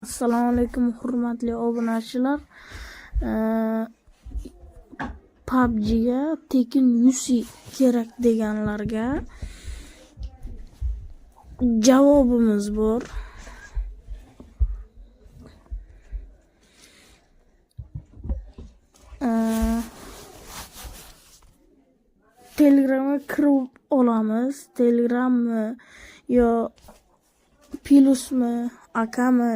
Assalomu alaykum hurmatli obunachilar. PUBG ga tekin UC kerak deganlarga javobimiz bor. Telegramga kirib olamiz. Telegrammi yo Plusmi, Akami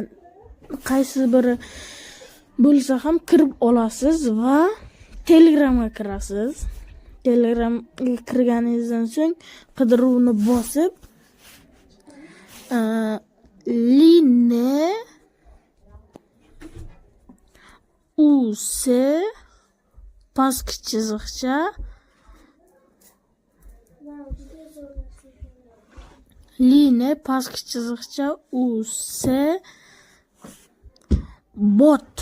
qaysi biri bo'lsa ham kirib olasiz va Telegramga kirasiz. Telegramga kirganingizdan so'ng qidiruvni bosib line us pastki chiziqcha line pastki chiziqcha us bot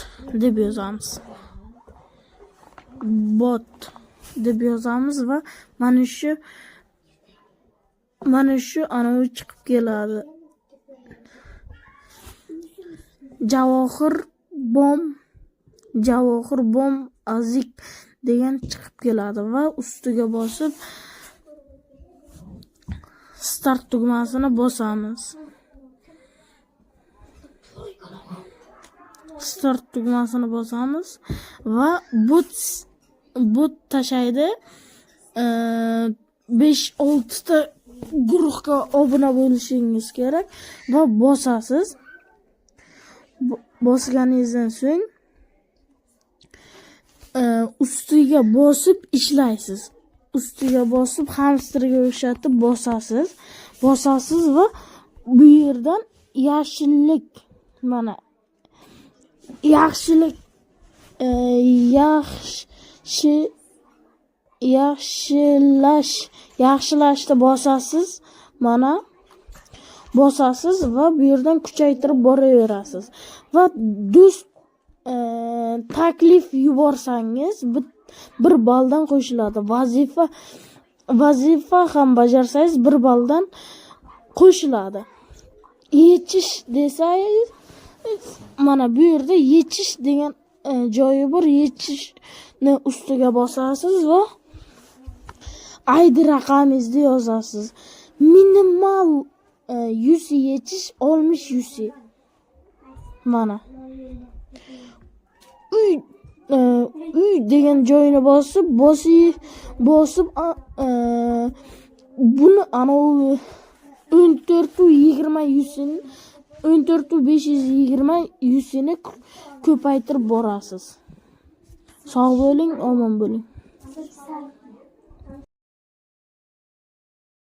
deb yozamiz. Bot deb yozamiz va mana shu anavi chiqib keladi. Javohir bom azik degan chiqib keladi va ustiga bosib start tugmasini bosamiz. Start tugmasini bosamiz va bot tashlaydi. 5-6 ta guruhga obuna bo'lishingiz kerak va bosasiz. Bosganingizdan so'ng ustiga bosib ishlaysiz. Ustiga bosib hamsterga o'xshatib bosasiz va bu yerdan yaxshilik yaxshilashni bosasiz. Bosasiz va bu yerdan kuchaytirib boraverasiz va do'st taklif yuborsangiz bir baldan qo'shiladi. Vazifa ham bajarsangiz bir baldan qo'shiladi. Yechish desangiz mana bu yerda yechish degan joyi bor. Yechishni ustiga bosasiz va ID raqamingizni yozasiz. Minimal UC yechish 60 UC. Mana uy degan joyini bosib buni anavi 14-520 UC'ni ko'paytirib borasiz. Sog' bo'ling, omon bo'ling.